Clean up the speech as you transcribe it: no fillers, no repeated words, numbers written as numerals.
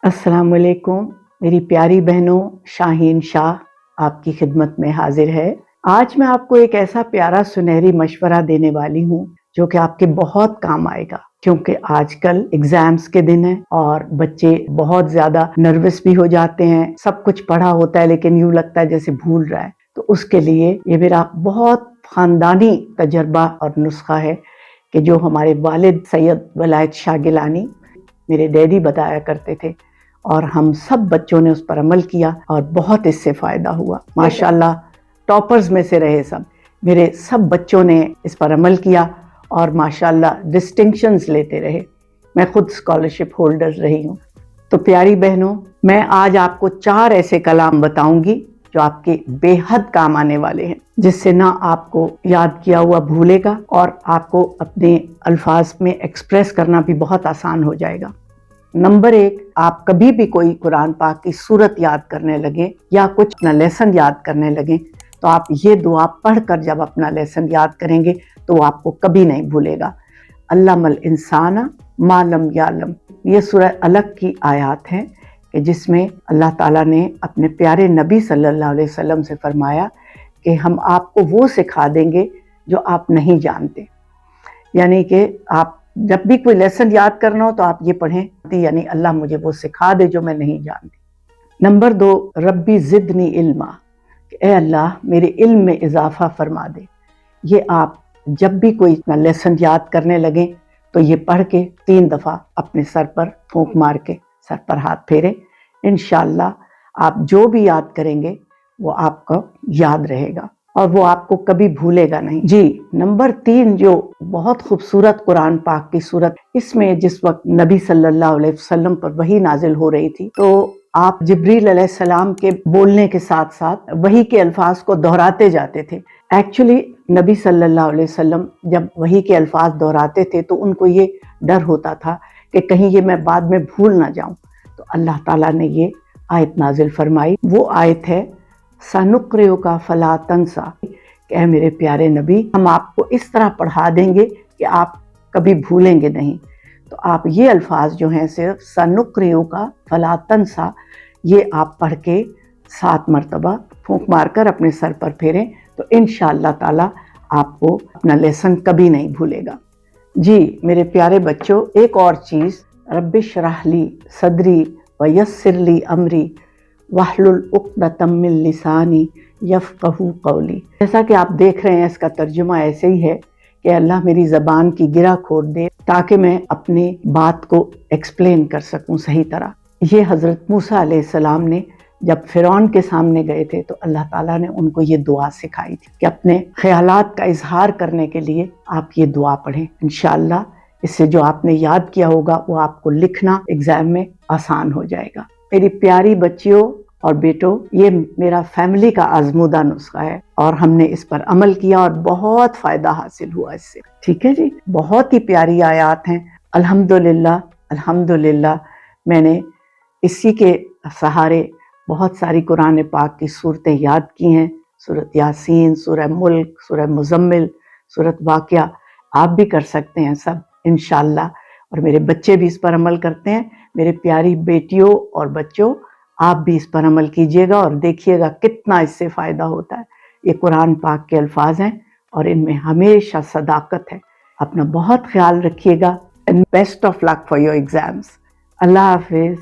अस्सलाम वालेकुम। मेरी प्यारी बहनों, शाहीन शाह आपकी खिदमत में हाजिर है। आज मैं आपको एक ऐसा प्यारा सुनहरी मशवरा देने वाली हूँ जो कि आपके बहुत काम आएगा, क्योंकि आजकल एग्जाम्स के दिन है और बच्चे बहुत ज्यादा नर्वस भी हो जाते हैं। सब कुछ पढ़ा होता है लेकिन यूं लगता है जैसे भूल रहा है। तो उसके लिए ये मेरा बहुत खानदानी तजर्बा और नुस्खा है कि जो हमारे वालिद सैयद वलायत शाह गिलानी, मेरे डैडी बताया करते थे, और हम सब बच्चों ने उस पर अमल किया और बहुत इससे फ़ायदा हुआ। माशाल्लाह टॉपर्स में से रहे सब। मेरे सब बच्चों ने इस पर अमल किया और माशाल्लाह डिस्टिंक्शंस लेते रहे। मैं खुद स्कॉलरशिप होल्डर रही हूँ। तो प्यारी बहनों, मैं आज आपको 4 ऐसे कलाम बताऊंगी जो आपके बेहद काम आने वाले हैं, जिससे ना आपको याद किया हुआ भूलेगा और आपको अपने अल्फाज में एक्सप्रेस करना भी बहुत आसान हो जाएगा। नंबर 1, आप कभी भी कोई कुरान पाक की सूरत याद करने लगे या कुछ अपना लेसन याद करने लगे तो आप ये दुआ पढ़कर जब अपना लेसन याद करेंगे तो वो आपको कभी नहीं भूलेगा। अल्लामल इंसाना मालम यालम, ये सूरह अलग की आयत है कि जिसमें अल्लाह ताला ने अपने प्यारे नबी सल्लल्लाहु अलैहि वसल्लम से फरमाया कि हम आपको वो सिखा देंगे जो आप नहीं जानते। यानी कि आप जब भी कोई लेसन याद करना हो तो आप ये पढ़ें, यानी अल्लाह मुझे वो सिखा दे जो मैं नहीं जानती। नंबर 2, रब्बी जिदनी इल्मा, ए अल्लाह मेरे इल्म में इजाफा फरमा दे। ये आप जब भी कोई लेसन याद करने लगे तो ये पढ़ के 3 दफ़ा अपने सर पर फूंक मार के सर पर हाथ फेरे। इंशाअल्लाह आप जो भी याद करेंगे वो आपको याद रहेगा और वो आपको कभी भूलेगा नहीं। जी, नंबर 3, जो बहुत खूबसूरत कुरान पाक की सूरत, इसमें जिस वक्त नबी सल्लल्लाहु अलैहि वसल्लम पर वही नाजिल हो रही थी तो आप जिब्रील अलैहिस्सलाम के बोलने के साथ साथ वही के अल्फाज को दोहराते जाते थे। एक्चुअली नबी सल्लल्लाहु अलैहि वसल्लम जब वही के अल्फाज दोहराते थे तो उनको ये डर होता था कि कहीं ये मैं बाद में भूल ना जाऊं। तो अल्लाह ताला ने ये आयत नाजिल फरमाई। वो आयत है सनुक्रियो का फला तंसा, कि मेरे प्यारे नबी, हम आपको इस तरह पढ़ा देंगे कि आप कभी भूलेंगे नहीं। तो आप ये अल्फाज जो हैं सिर्फ सनुक्रियो का फला तंसा, ये आप पढ़ के 7 मरतबा फूंक मारकर अपने सर पर फेरें तो इंशाअल्लाह ताला आपको अपना लेसन कभी नहीं भूलेगा। जी मेरे प्यारे बच्चों, एक और चीज़, रब्बिश रहली सदरी व यस्सिरली अमरी वाहलुल उक़दतम मिन लिसानी यफ़क़हू क़ौली। जैसा कि आप देख रहे हैं, इसका तर्जुमा ऐसे ही है कि अल्लाह मेरी ज़बान की गिरा खोल दे ताकि मैं अपनी बात को एक्सप्लेन कर सकूं सही तरह। ये हज़रत मूसा अलैहिस्सलाम ने जब फ़िरौन के सामने गए थे तो अल्लाह ताला ने उनको ये दुआ सिखाई थी कि अपने ख़यालात का इजहार करने के लिए आप ये दुआ पढ़ें। इंशाअल्लाह इससे जो आपने याद किया होगा वो आपको लिखना एग्ज़ाम में आसान हो जाएगा। मेरी प्यारी बच्चियों और बेटों, ये मेरा फैमिली का आजमूदा नुस्खा है और हमने इस पर अमल किया और बहुत फ़ायदा हासिल हुआ इससे। ठीक है जी, बहुत ही प्यारी आयत हैं। अल्हम्दुलिल्लाह अल्हम्दुलिल्लाह, मैंने इसी के सहारे बहुत सारी कुरान पाक की सूरतें याद की हैं। सूरत यासीन, सूरह मुल्क, सूरह मुज़म्मिल, सूरत वाक़िया। आप भी कर सकते हैं सब इंशाअल्लाह, और मेरे बच्चे भी इस पर अमल करते हैं। मेरे प्यारी बेटियों और बच्चों, आप भी इस पर अमल कीजिएगा और देखिएगा कितना इससे फ़ायदा होता है। ये कुरान पाक के अल्फाज हैं और इनमें हमेशा सदाकत है। अपना बहुत ख्याल रखिएगा and best of luck for your exams. Allah हाफिज़।